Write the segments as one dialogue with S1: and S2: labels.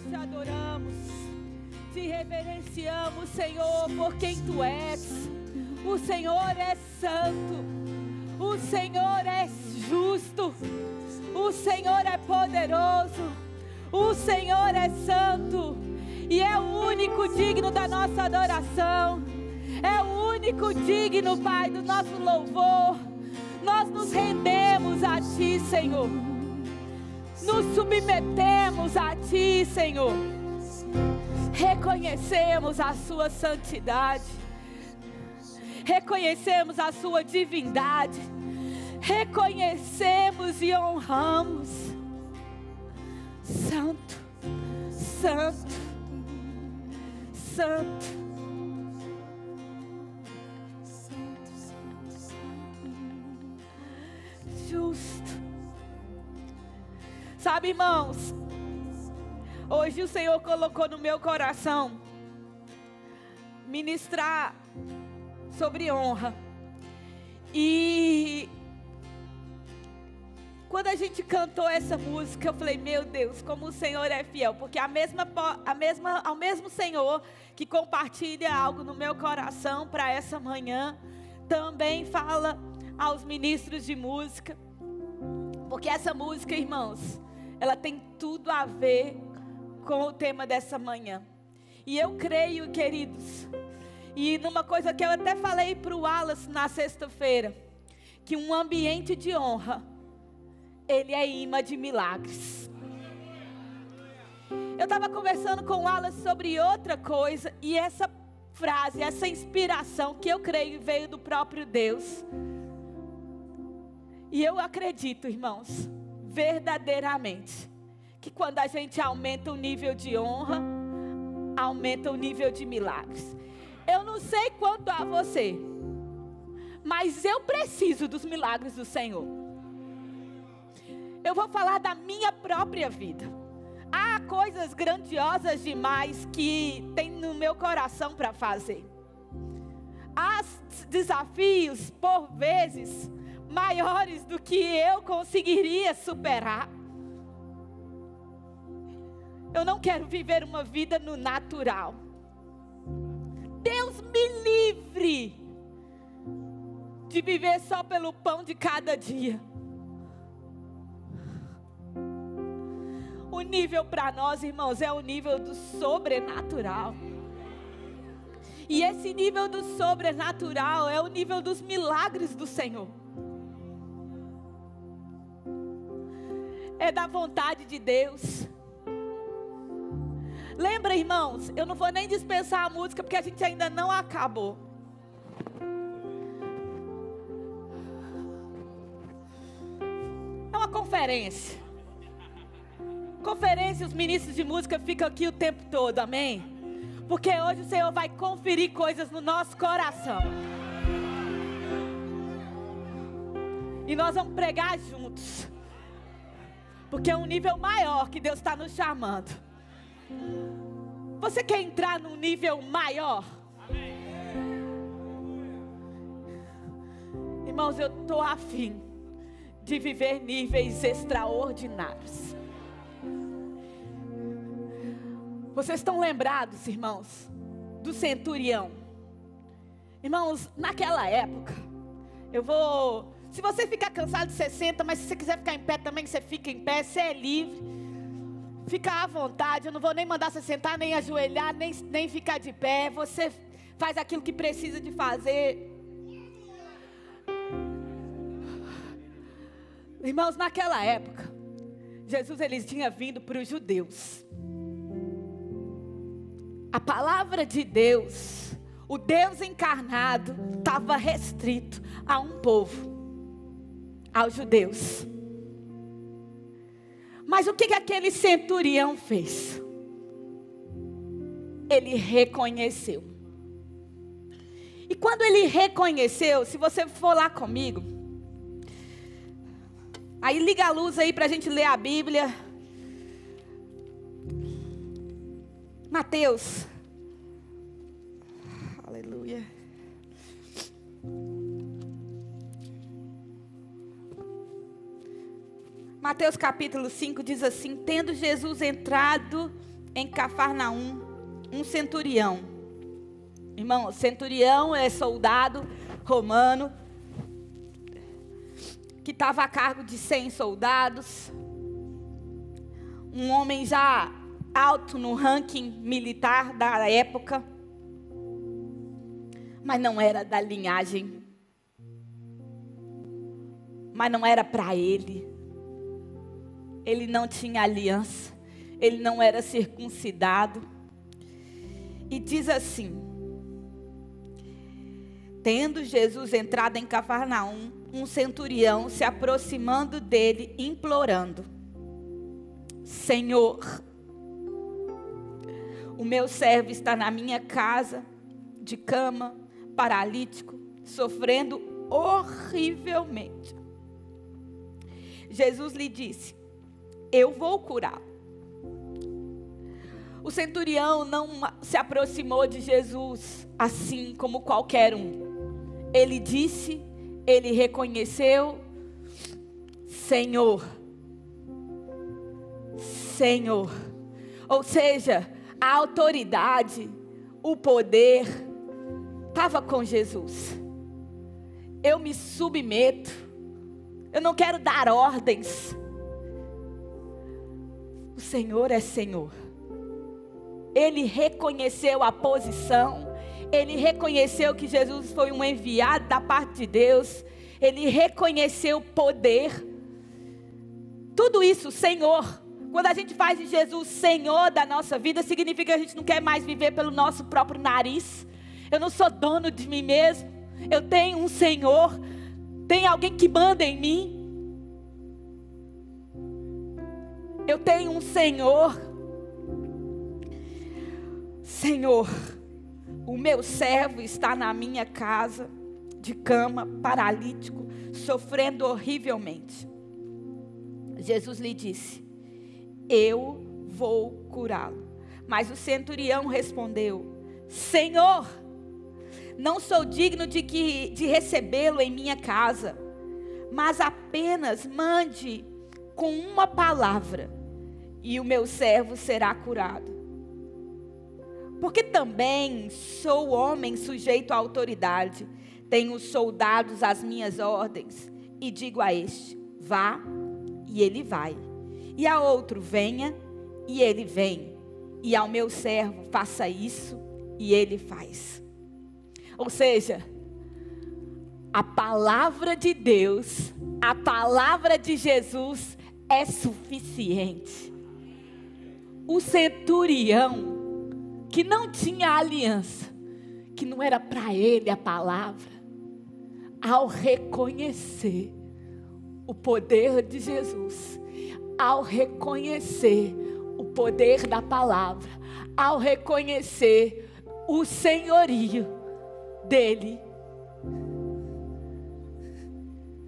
S1: te adoramos, te reverenciamos, Senhor, por quem Tu és. O Senhor é santo, o Senhor é justo, o Senhor é poderoso, o Senhor é santo e é o único digno da nossa adoração. É o único digno, Pai, do nosso louvor. Nós nos rendemos a Ti, Senhor. Nos submetemos a Ti, Senhor. Reconhecemos a Sua santidade. Reconhecemos a Sua divindade. Reconhecemos e honramos. Santo, Santo, Santo. Justo. Sabe, irmãos, hoje o Senhor colocou no meu coração ministrar sobre honra. E quando a gente cantou essa música, eu falei, meu Deus, como o Senhor é fiel. Porque ao mesmo Senhor que compartilha algo no meu coração para essa manhã, também fala aos ministros de música. Porque essa música, irmãos, ela tem tudo a ver com o tema dessa manhã. E eu creio, queridos, e numa coisa que eu até falei para o Wallace na sexta-feira, que um ambiente de honra, ele é imã de milagres. Eu estava conversando com o Wallace sobre outra coisa, e essa frase, essa inspiração que eu creio veio do próprio Deus. E eu acredito, irmãos, verdadeiramente, que quando a gente aumenta o nível de honra, aumenta o nível de milagres. Eu não sei quanto a você, mas eu preciso dos milagres do Senhor. Eu vou falar da minha própria vida. Há coisas grandiosas demais que tem no meu coração para fazer. Há desafios, por vezes, maiores do que eu conseguiria superar. Eu não quero viver uma vida no natural. Deus me livre de viver só pelo pão de cada dia. O nível para nós, irmãos, é o nível do sobrenatural. E esse nível do sobrenatural é o nível dos milagres do Senhor. É da vontade de Deus. Lembra, irmãos, eu não vou nem dispensar a música porque a gente ainda não acabou. É uma conferência. Conferência, os ministros de música ficam aqui o tempo todo, amém? Porque hoje o Senhor vai conferir coisas no nosso coração. E nós vamos pregar juntos. Porque é um nível maior que Deus está nos chamando. Você quer entrar num nível maior? Irmãos, eu estou afim de viver níveis extraordinários. Vocês estão lembrados, irmãos, do centurião? Irmãos, naquela época, se você ficar cansado, você senta, mas se você quiser ficar em pé também, você fica em pé, você é livre. Fica à vontade, eu não vou nem mandar você sentar, nem ajoelhar, nem ficar de pé. Você faz aquilo que precisa de fazer. Irmãos, naquela época, Jesus ele tinha vindo para os judeus. A palavra de Deus, o Deus encarnado, estava restrito a um povo, aos judeus. Mas o que aquele centurião fez? Ele reconheceu. E quando ele reconheceu, se você for lá comigo, aí liga a luz aí para a gente ler a Bíblia. Mateus. Aleluia. Mateus capítulo 5 diz assim: tendo Jesus entrado em Cafarnaum um centurião. Irmão, centurião é soldado romano que estava a cargo de 100 soldados. Um homem já alto no ranking militar da época, mas não era da linhagem, mas não era para ele. Ele não tinha aliança, ele não era circuncidado. E diz assim: tendo Jesus entrado em Cafarnaum, um centurião se aproximando dele, implorando: Senhor, o meu servo está na minha casa, de cama, paralítico, sofrendo horrivelmente. Jesus lhe disse: eu vou curá-lo. O centurião não se aproximou de Jesus assim como qualquer um. Ele disse, ele reconheceu: Senhor, Senhor. Ou seja, a autoridade, o poder estava com Jesus. Eu me submeto, eu não quero dar ordens. O Senhor é Senhor. Ele reconheceu a posição, ele reconheceu que Jesus foi um enviado da parte de Deus, ele reconheceu o poder. Tudo isso, Senhor. Quando a gente faz de Jesus Senhor da nossa vida, significa que a gente não quer mais viver pelo nosso próprio nariz. Eu não sou dono de mim mesmo. Eu tenho um Senhor. Tem alguém que manda em mim. Eu tenho um Senhor. Senhor, o meu servo está na minha casa, de cama, paralítico, sofrendo horrivelmente. Jesus lhe disse: eu vou curá-lo. Mas o centurião respondeu: Senhor, não sou digno de recebê-lo em minha casa, mas apenas mande com uma palavra, e o meu servo será curado. Porque também sou homem sujeito à autoridade, tenho soldados às minhas ordens, e digo a este: vá, e ele vai. E a outro: venha, e ele vem. E ao meu servo: faça isso, e ele faz. Ou seja, a palavra de Deus, a palavra de Jesus é suficiente. O centurião, que não tinha aliança, que não era para ele a palavra, ao reconhecer o poder de Jesus, ao reconhecer o poder da palavra, ao reconhecer o senhorio dele,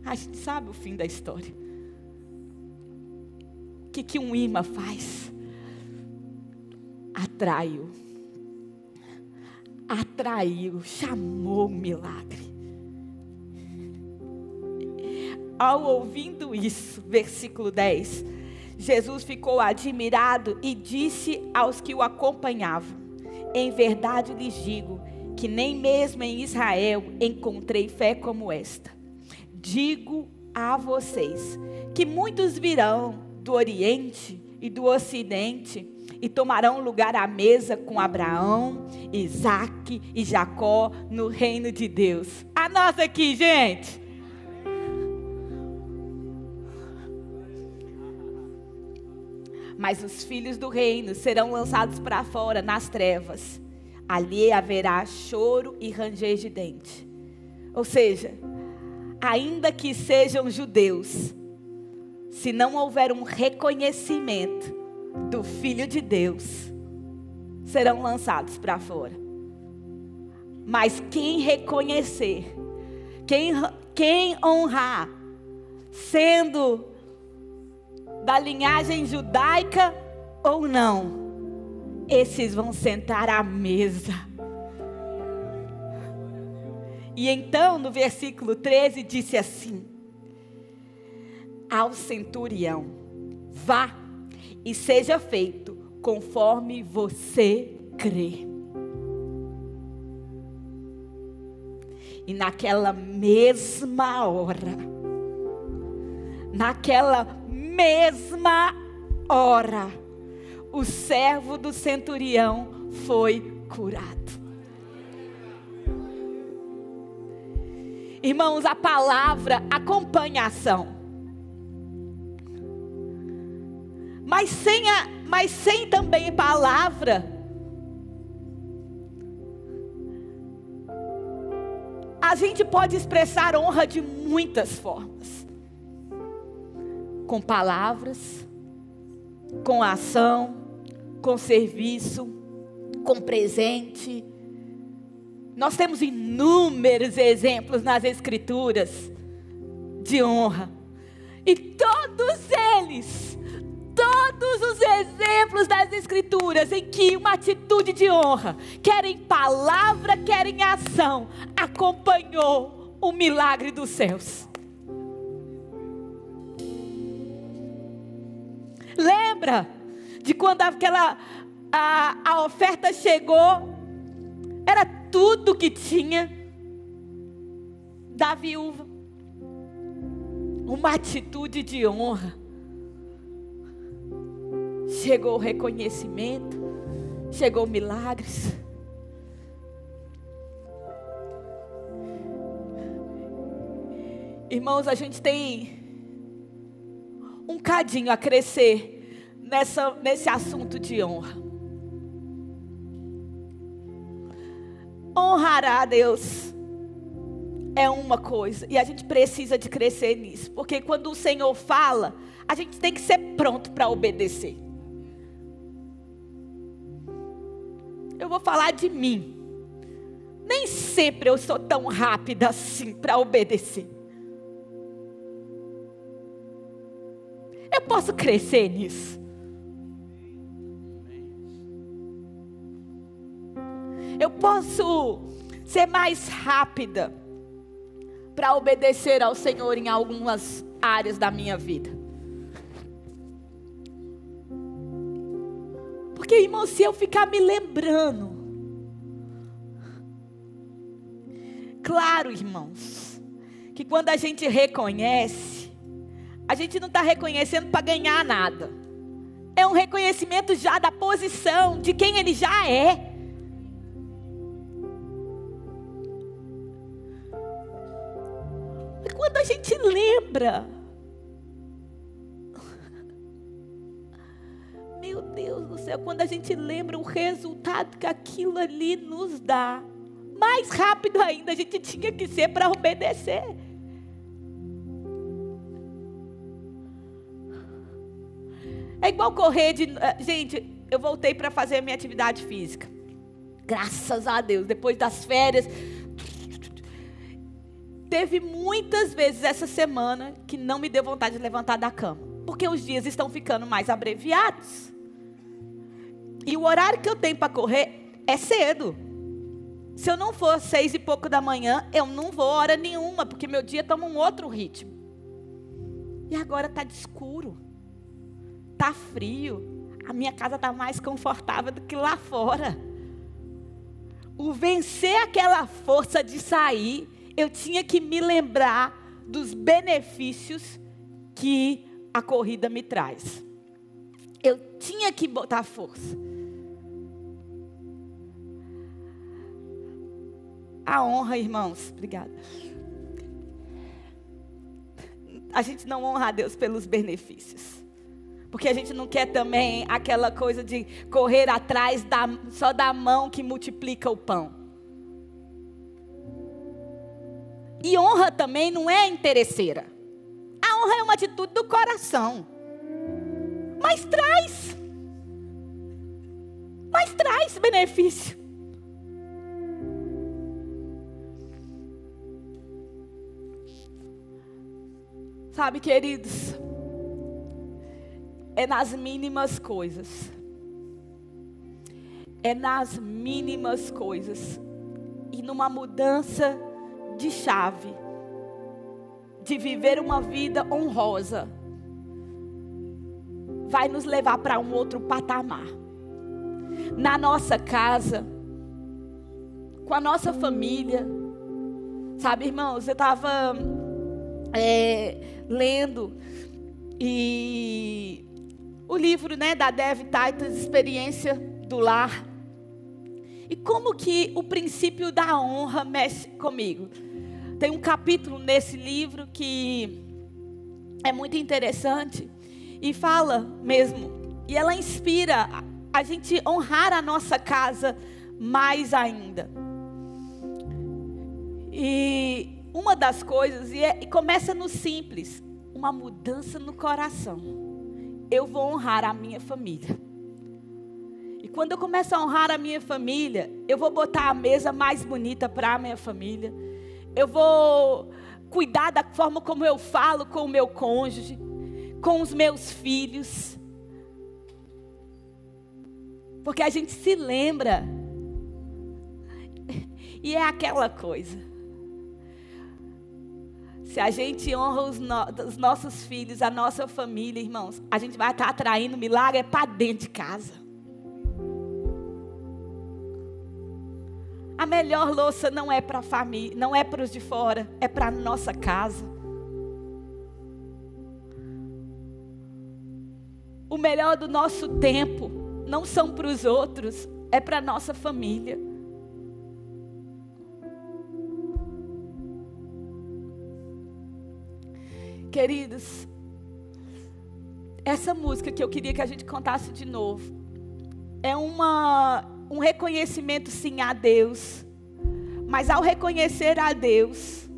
S1: a gente sabe o fim da história. O que um imã faz? Atraiu, chamou o milagre. Ao ouvindo isso, versículo 10, Jesus ficou admirado e disse aos que o acompanhavam: em verdade lhes digo, que nem mesmo em Israel encontrei fé como esta. Digo a vocês, que muitos virão do Oriente e do Ocidente, e tomarão lugar à mesa com Abraão, Isaque e Jacó no reino de Deus. A nossa aqui, gente. Mas os filhos do reino serão lançados para fora nas trevas. Ali haverá choro e ranger de dente. Ou seja, ainda que sejam judeus, se não houver um reconhecimento do Filho de Deus, serão lançados para fora. Mas quem reconhecer, quem honrar, sendo da linhagem judaica ou não, esses vão sentar à mesa. E então no versículo 13 disse assim ao centurião: vá e seja feito conforme você crê. E naquela mesma hora, o servo do centurião foi curado. Irmãos, a palavra acompanha a ação. Mas sem também palavra, a gente pode expressar honra de muitas formas. Com palavras, com ação, com serviço, com presente. Nós temos inúmeros exemplos nas Escrituras de honra. E todos os exemplos das Escrituras em que uma atitude de honra, quer em palavra, quer em ação, acompanhou o milagre dos céus. Lembra de quando a oferta chegou? Era tudo que tinha da viúva. Uma atitude de honra. Chegou o reconhecimento, chegou milagres. Irmãos, a gente tem um cadinho a crescer nesse assunto de honra. Honrar a Deus é uma coisa, e a gente precisa de crescer nisso, porque quando o Senhor fala, a gente tem que ser pronto para obedecer. Eu vou falar de mim. Nem sempre eu sou tão rápida assim para obedecer. Eu posso crescer nisso. Eu posso ser mais rápida para obedecer ao Senhor em algumas áreas da minha vida. Porque, irmão, se eu ficar me lembrando, claro, irmãos, que quando a gente reconhece, a gente não está reconhecendo para ganhar nada. É um reconhecimento já da posição, de quem ele já é. E quando a gente lembra, meu Deus do céu, quando a gente lembra o resultado que aquilo ali nos dá, mais rápido ainda a gente tinha que ser para obedecer. É igual correr de... Gente, eu voltei para fazer a minha atividade física. Graças a Deus, depois das férias. Teve muitas vezes essa semana que não me deu vontade de levantar da cama. Porque os dias estão ficando mais abreviados. E o horário que eu tenho para correr é cedo. Se eu não for 6 e pouco da manhã, eu não vou hora nenhuma, porque meu dia toma um outro ritmo. E agora está de escuro. Está frio. A minha casa está mais confortável do que lá fora. O vencer aquela força de sair, eu tinha que me lembrar dos benefícios que a corrida me traz. Eu tinha que botar força. A honra, irmãos, obrigada. A gente não honra a Deus pelos benefícios. Porque a gente não quer também aquela coisa de correr atrás só da mão que multiplica o pão. E honra também não é interesseira. A honra é uma atitude do coração. Mas traz benefício. Sabe, queridos, é nas mínimas coisas. É nas mínimas coisas. E numa mudança de chave, de viver uma vida honrosa, vai nos levar para um outro patamar. na nossa casa, com a nossa família. Sabe, irmãos, eu estava lendo e o livro, né, da Dev Titus, Experiência do Lar. E como que o princípio da honra mexe comigo. Tem um capítulo nesse livro que é muito interessante e fala mesmo, e ela inspira a gente honrar a nossa casa mais ainda. E uma das coisas, e começa no simples, uma mudança no coração. Eu vou honrar a minha família. E quando eu começo a honrar a minha família, eu vou botar a mesa mais bonita para a minha família. Eu vou cuidar da forma como eu falo com o meu cônjuge, com os meus filhos. Porque a gente se lembra. E é aquela coisa. Se a gente honra os nossos filhos, a nossa família, irmãos, a gente vai estar atraindo milagre para dentro de casa. A melhor louça não é para a família, não é para os de fora, é para a nossa casa. O melhor do nosso tempo não são para os outros, é para a nossa família. Queridos, essa música que eu queria que a gente cantasse de novo é um reconhecimento, sim, a Deus. Mas ao reconhecer a Deus,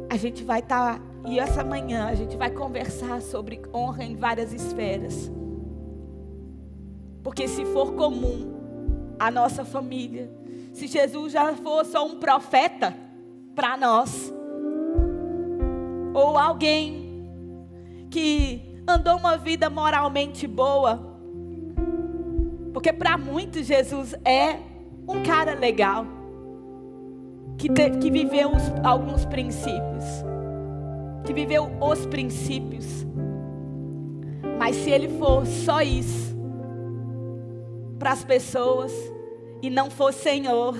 S1: a gente vai estar, e essa manhã a gente vai conversar sobre honra em várias esferas. Porque se for comum a nossa família, se Jesus já for só um profeta para nós, ou alguém que andou uma vida moralmente boa, porque para muitos Jesus é um cara legal, que viveu alguns princípios, que viveu os princípios. Mas se ele for só isso para as pessoas e não for Senhor,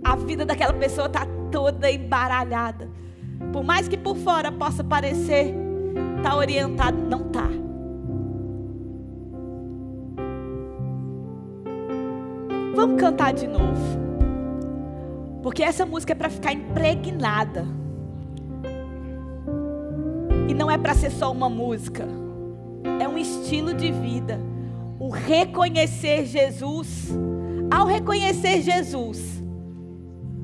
S1: a vida daquela pessoa está toda embaralhada. Por mais que por fora possa parecer tá orientado, não tá. Vamos cantar de novo, porque essa música é para ficar impregnada, e não é para ser só uma música, é um estilo de vida. O reconhecer Jesus, ao reconhecer Jesus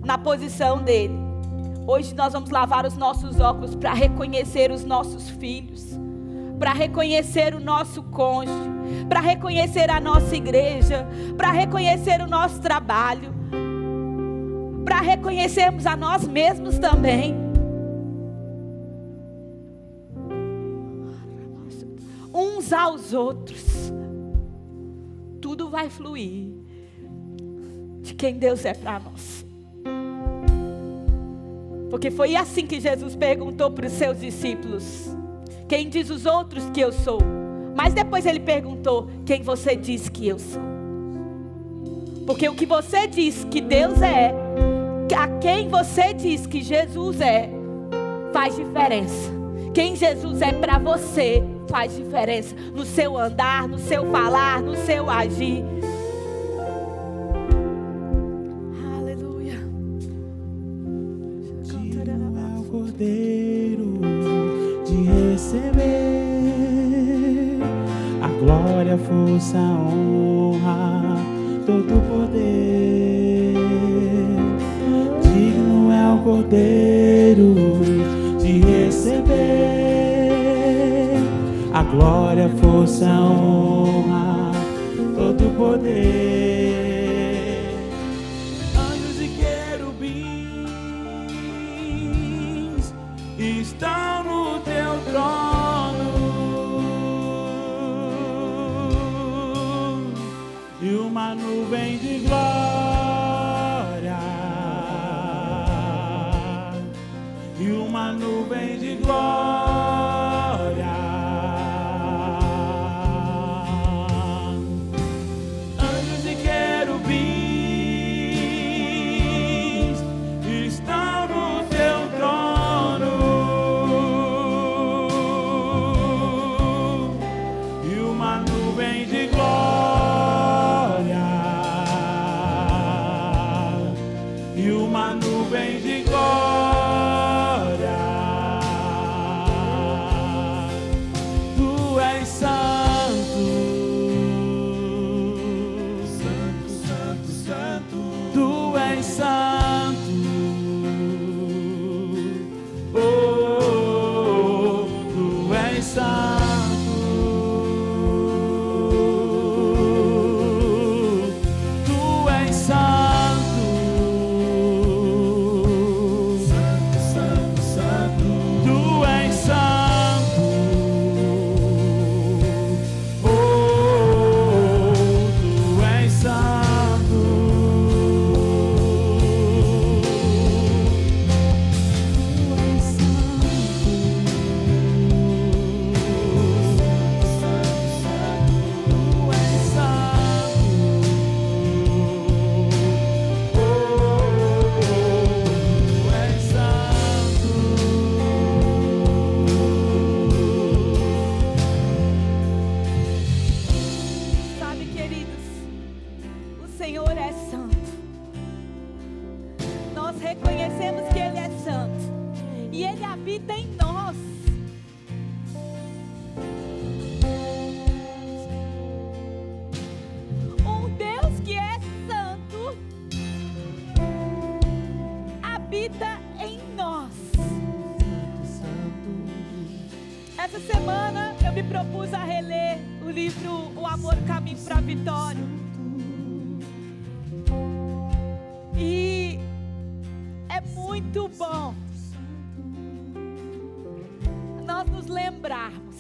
S1: na posição dele, hoje nós vamos lavar os nossos óculos para reconhecer os nossos filhos, para reconhecer o nosso cônjuge, para reconhecer a nossa igreja, para reconhecer o nosso trabalho, para reconhecermos a nós mesmos também. Uns aos outros. Tudo vai fluir de quem Deus é para nós. Porque foi assim que Jesus perguntou para os seus discípulos: quem diz os outros que eu sou? Mas depois ele perguntou: quem você diz que eu sou? Porque o que você diz que Deus é, a quem você diz que Jesus é, faz diferença. Quem Jesus é para você faz diferença no seu andar, no seu falar, no seu agir. Aleluia.
S2: Digno é o Cordeiro de receber a glória, a força, a honra, todo o poder. Digno é o Cordeiro de receber a glória, a força, a honra, todo o poder. Anjos e querubins estão no teu trono, e uma nuvem de glória, e uma nuvem de glória
S1: Essa semana eu me propus a reler o livro O Amor, o Caminho para a Vitória. E é muito bom nós nos lembrarmos: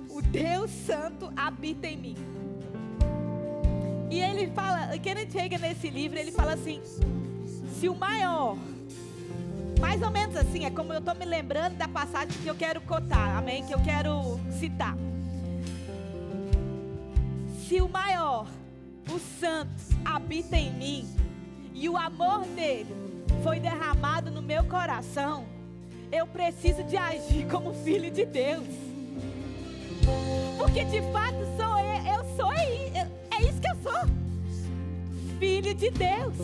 S1: o Deus Santo habita em mim. E ele fala, Kenneth Hagin nesse livro, ele fala assim: se o maior, mais ou menos assim, é como eu estou me lembrando da passagem que eu quero cotar, amém? Que eu quero citar. Se o maior, o Santo, habita em mim, e o amor dele foi derramado no meu coração, eu preciso de agir como filho de Deus. Porque de fato eu sou, é isso que eu sou. Filho de Deus.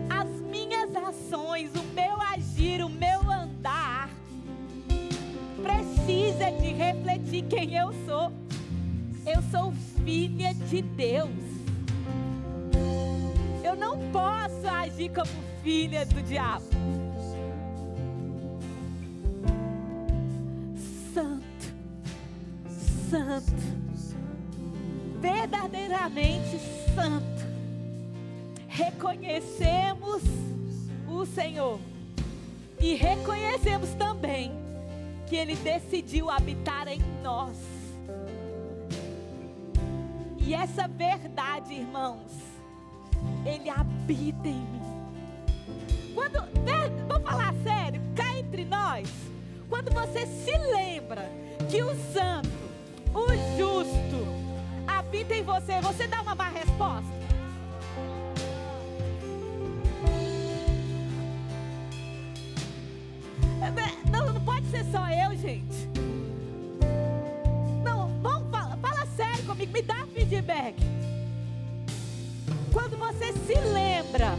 S1: As minhas ações, o meu agir, o meu andar precisa de refletir quem eu sou. Eu sou filha de Deus. Eu não posso agir como filha do diabo. Santo, santo, verdadeiramente santo. Reconhecemos o Senhor e reconhecemos também que Ele decidiu habitar em nós. E essa verdade, irmãos, Ele habita em mim. Vamos falar sério, cá entre nós, quando você se lembra que o santo, o justo, habita em você, você dá uma má resposta? Não pode ser só eu, gente. Não, vamos fala sério comigo, me dá feedback. Quando você se lembra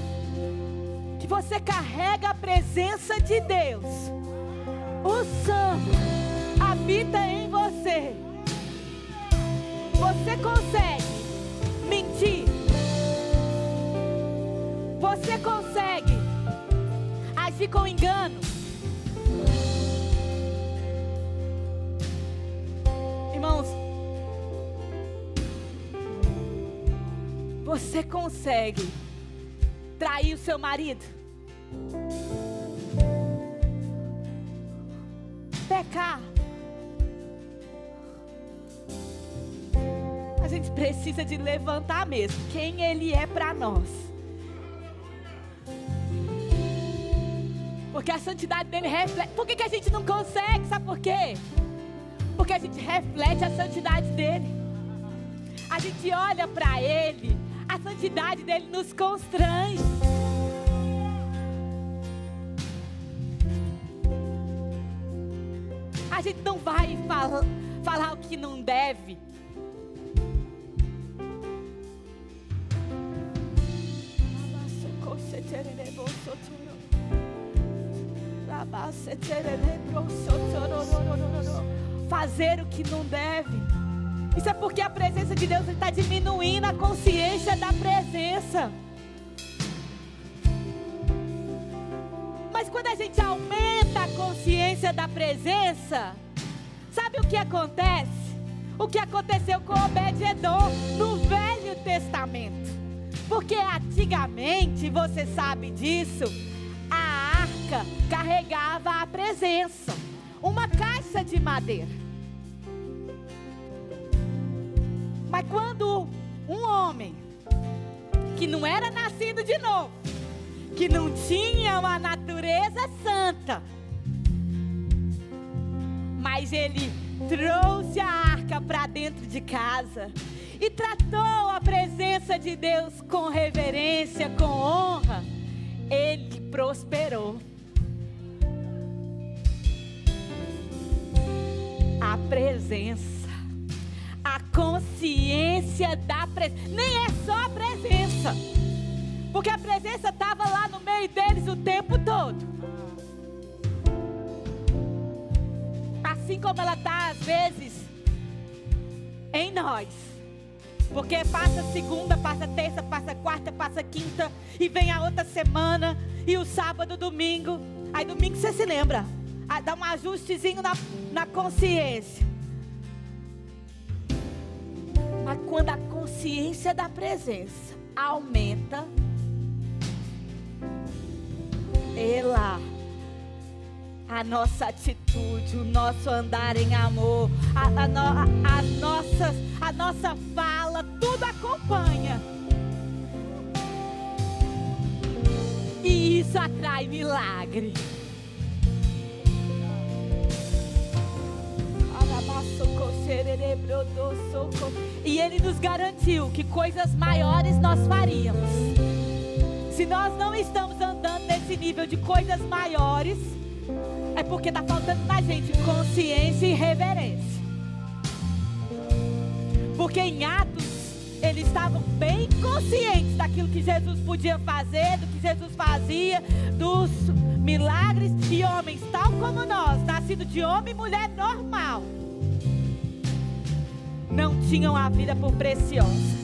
S1: que você carrega a presença de Deus, o Santo habita em você, você consegue mentir? Você consegue agir com engano? Irmãos, você consegue trair o seu marido? Pecar? A gente precisa de levantar mesmo quem Ele é para nós. Porque a santidade dele reflete. Por que a gente não consegue? Sabe por quê? Porque a gente reflete a santidade dele. A gente olha para ele, a santidade dele nos constrange. A gente não vai falar o que não deve. Fazer o que não deve. Isso é porque a presença de Deus está diminuindo a consciência da presença. Mas quando a gente aumenta a consciência da presença, sabe o que acontece? O que aconteceu com Obed-edom no Velho Testamento. Porque antigamente, você sabe disso, a arca carregava a presença, uma caixa de madeira. Mas quando um homem que não era nascido de novo, que não tinha uma natureza santa, mas ele trouxe a arca para dentro de casa e tratou a presença de Deus com reverência, com honra, ele prosperou. A presença, a consciência da presença, nem é só a presença, porque a presença estava lá no meio deles o tempo todo, assim como ela está às vezes em nós. Porque passa segunda, passa terça, passa quarta, passa quinta, e vem a outra semana, e o sábado, domingo. Aí domingo você se lembra: dar um ajustezinho na consciência. Mas quando a consciência da presença aumenta, a nossa atitude, o nosso andar em amor, a nossa fala, tudo acompanha. E isso atrai milagre. E Ele nos garantiu que coisas maiores nós faríamos. Se nós não estamos andando nesse nível de coisas maiores, é porque está faltando na gente consciência e reverência. Porque em Atos, eles estavam bem conscientes daquilo que Jesus podia fazer, do que Jesus fazia, dos milagres, e homens tal como nós, nascidos de homem e mulher normal, não tinham a vida por preciosa.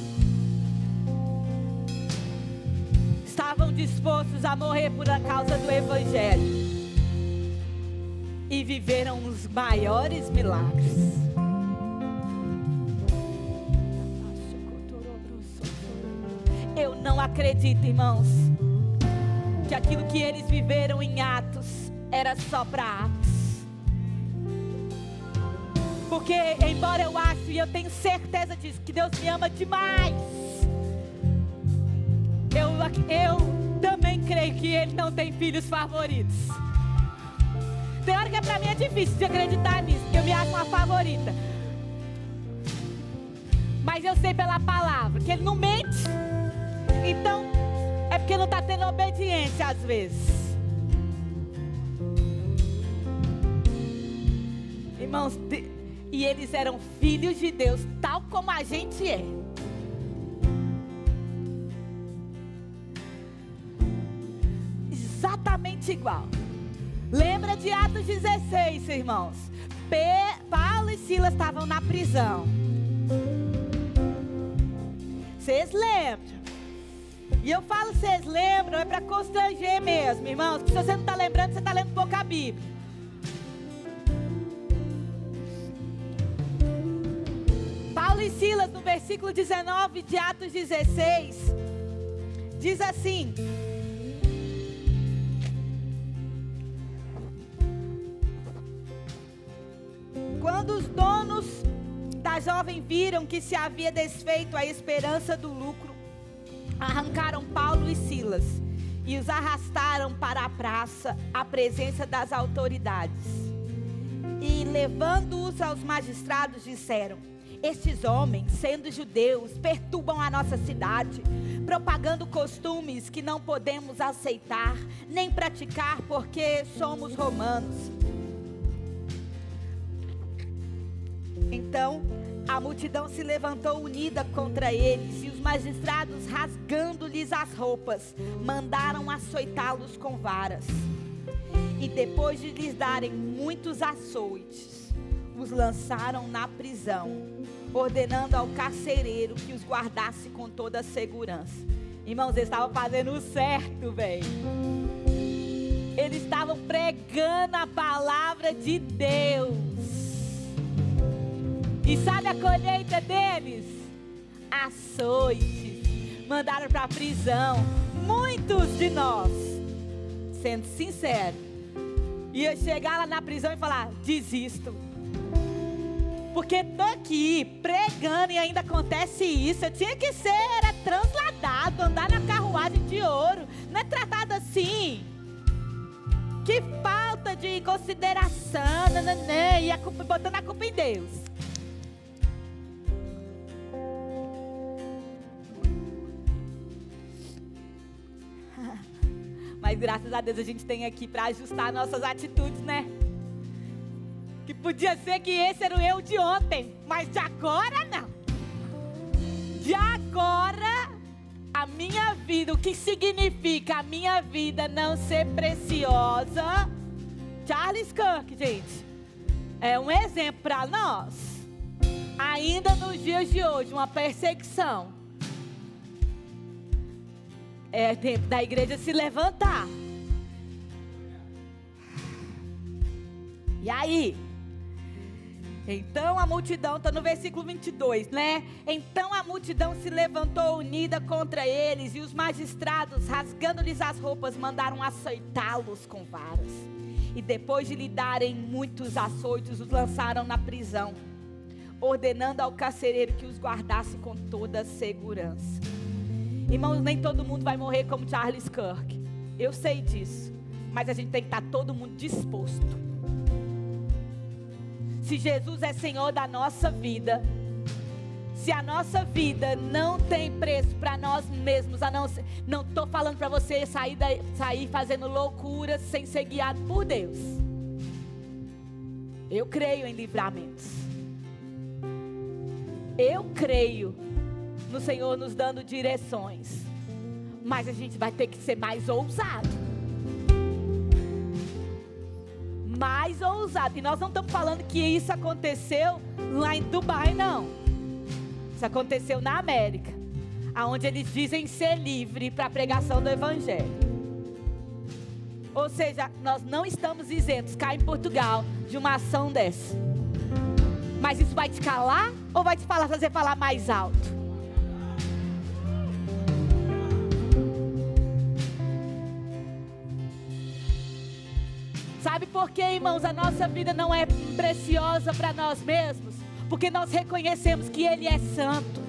S1: Estavam dispostos a morrer por causa do Evangelho. E viveram os maiores milagres. Eu não acredito, irmãos, que aquilo que eles viveram em Atos era só para Atos. Porque, embora eu ache e eu tenho certeza disso, que Deus me ama demais, eu também creio que Ele não tem filhos favoritos. Tem hora que pra mim é difícil de acreditar nisso, porque eu me acho uma favorita. Mas eu sei pela palavra que Ele não mente. Então, é porque não está tendo obediência às vezes. Irmãos, e eles eram filhos de Deus, tal como a gente é. Exatamente igual. Lembra de Atos 16, irmãos? Paulo e Silas estavam na prisão. Vocês lembram? E eu falo vocês lembram, é para constranger mesmo, irmãos. Porque se você não está lembrando, você está lendo pouca Bíblia. Paulo e Silas, no versículo 19 de Atos 16, diz assim: quando os donos da jovem viram que se havia desfeito a esperança do lucro, arrancaram Paulo e Silas e os arrastaram para a praça, à presença das autoridades. E levando-os aos magistrados, disseram: estes homens, sendo judeus, perturbam a nossa cidade, propagando costumes que não podemos aceitar, nem praticar, porque somos romanos. Então a multidão se levantou unida contra eles, e os magistrados, rasgando-lhes as roupas, mandaram açoitá-los com varas. E depois de lhes darem muitos açoites, os lançaram na prisão, ordenando ao carcereiro que os guardasse com toda a segurança. Irmãos, eles estavam fazendo o certo, velho. Eles estavam pregando a palavra de Deus. E sabe a colheita deles? Açoites. Mandaram para a prisão. Muitos de nós, sendo sincero, ia chegar lá na prisão e falar: desisto. Porque tô aqui pregando e ainda acontece isso. Eu tinha que ser transladado, andar na carruagem de ouro. Não é tratado assim. Que falta de consideração, nananã, e botando a culpa em Deus. Mas graças a Deus a gente tem aqui para ajustar nossas atitudes, né? Que podia ser que esse era o eu de ontem, mas de agora não. De agora, a minha vida, o que significa a minha vida não ser preciosa? Charles Kirk, gente, é um exemplo para nós. Ainda nos dias de hoje, uma perseguição. É tempo da igreja se levantar. E aí? Então a multidão, está no versículo 22, né? Então a multidão se levantou unida contra eles, e os magistrados, rasgando-lhes as roupas, mandaram açoitá-los com varas. E depois de lhe darem muitos açoites, os lançaram na prisão, ordenando ao carcereiro que os guardasse com toda a segurança. Irmãos, nem todo mundo vai morrer como Charles Kirk. Eu sei disso. Mas a gente tem que estar todo mundo disposto. Se Jesus é Senhor da nossa vida, se a nossa vida não tem preço para nós mesmos, não estou falando para você sair fazendo loucuras sem ser guiado por Deus. Eu creio em livramentos. Eu creio no Senhor nos dando direções. Mas a gente vai ter que ser mais ousado. Mais ousado. E nós não estamos falando que isso aconteceu lá em Dubai, não. Isso aconteceu na América, onde eles dizem ser livre para a pregação do Evangelho. Ou seja, nós não estamos isentos, cá em Portugal, de uma ação dessa. Mas isso vai te calar ou vai te fazer falar mais alto? Sabe por que, irmãos, a nossa vida não é preciosa para nós mesmos? Porque nós reconhecemos que Ele é santo.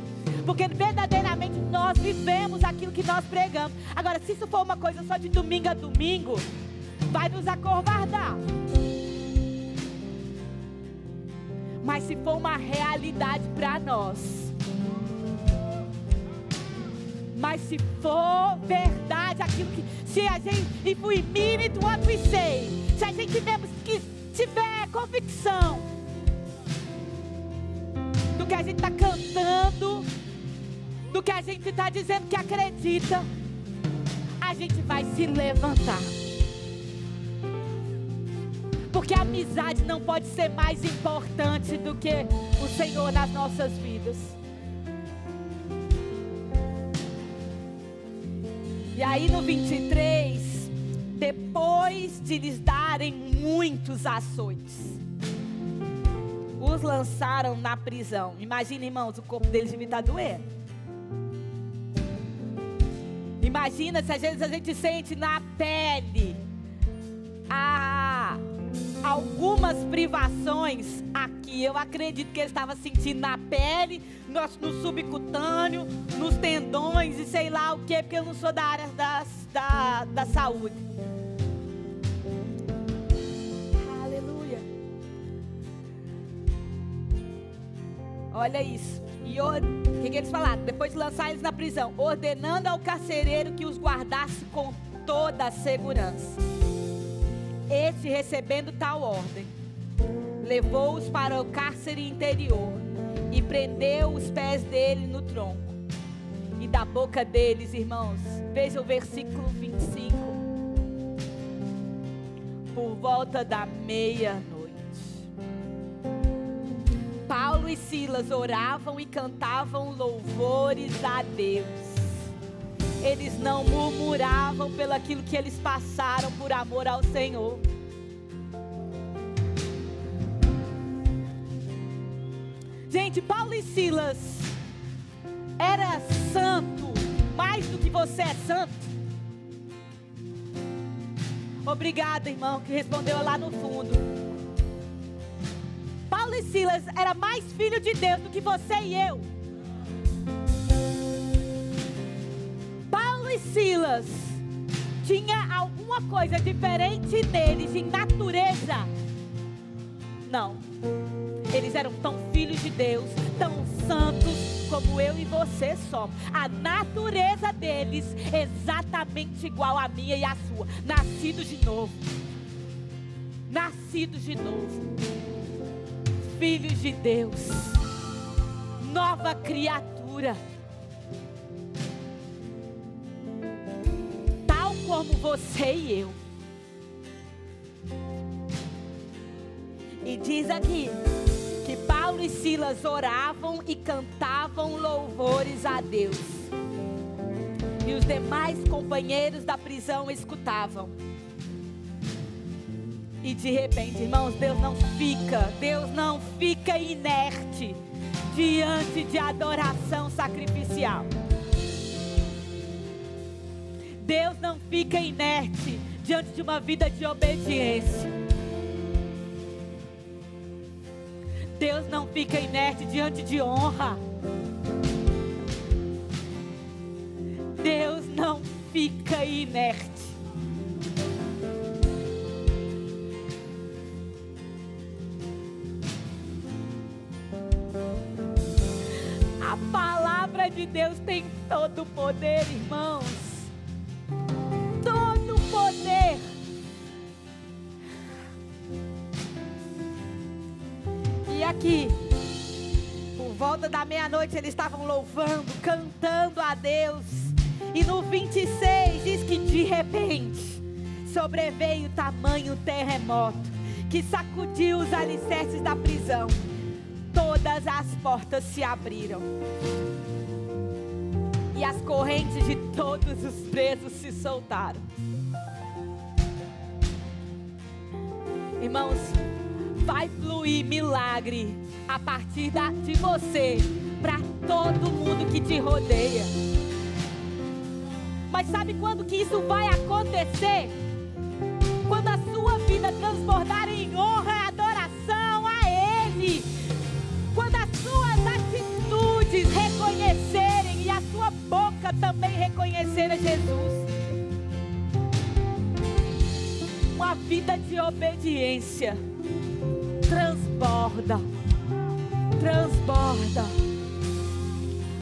S1: Porque verdadeiramente nós vivemos aquilo que nós pregamos. Agora, se isso for uma coisa só de domingo a domingo, vai nos acovardar. Mas se for uma realidade para nós, mas se for verdade aquilo que, se a gente, if we mean it what we say, se a gente tiver convicção do que a gente está cantando, do que a gente está dizendo que acredita, a gente vai se levantar. Porque a amizade não pode ser mais importante do que o Senhor nas nossas vidas. E aí no 23, depois de lhes darem muitos açoites, os lançaram na prisão. Imagina, irmãos, o corpo deles devia estar doendo. Imagina se às vezes a gente sente na pele algumas privações aqui. Eu acredito que ele estava sentindo na pele, no subcutâneo, nos tendões e sei lá o que, porque eu não sou da área da saúde. Aleluia. Olha isso. E o que eles falaram? Depois de lançar eles na prisão, ordenando ao carcereiro que os guardasse com toda a segurança. Este, recebendo tal ordem, levou-os para o cárcere interior e prendeu os pés dele no tronco. E da boca deles, irmãos, veja o versículo 25. Por volta da meia-noite, Paulo e Silas oravam e cantavam louvores a Deus. Eles não murmuravam pelo aquilo que eles passaram por amor ao Senhor. Gente, Paulo e Silas era santo mais do que você é santo. Obrigada, irmão, que respondeu lá no fundo. Paulo e Silas era mais filho de Deus do que você e eu. Paulo e Silas tinha alguma coisa diferente neles em natureza? Não. Eles eram tão filhos de Deus, tão santos como eu e você somos. A natureza deles exatamente igual à minha e à sua. Nascidos de novo. Nascidos de novo. Filhos de Deus. Nova criatura. Tal como você e eu. E diz aqui que Paulo e Silas oravam e cantavam louvores a Deus. E os demais companheiros da prisão escutavam. E de repente, irmãos, Deus não fica inerte diante de adoração sacrificial. Deus não fica inerte diante de uma vida de obediência. Deus não fica inerte diante de honra. Deus não fica inerte. A palavra de Deus tem todo o poder, irmãos. Todo o poder. E aqui, por volta da meia-noite, eles estavam louvando, cantando a Deus. E no 26 diz que de repente sobreveio tamanho terremoto que sacudiu os alicerces da prisão. Todas as portas se abriram e as correntes de todos os presos se soltaram. Irmãos, vai fluir milagre a partir de você para todo mundo que te rodeia. Mas sabe quando que isso vai acontecer? Quando a sua vida transbordar em honra e adoração a Ele. Quando as suas atitudes reconhecerem e a sua boca também reconhecer a Jesus. Uma vida de obediência transborda, transborda.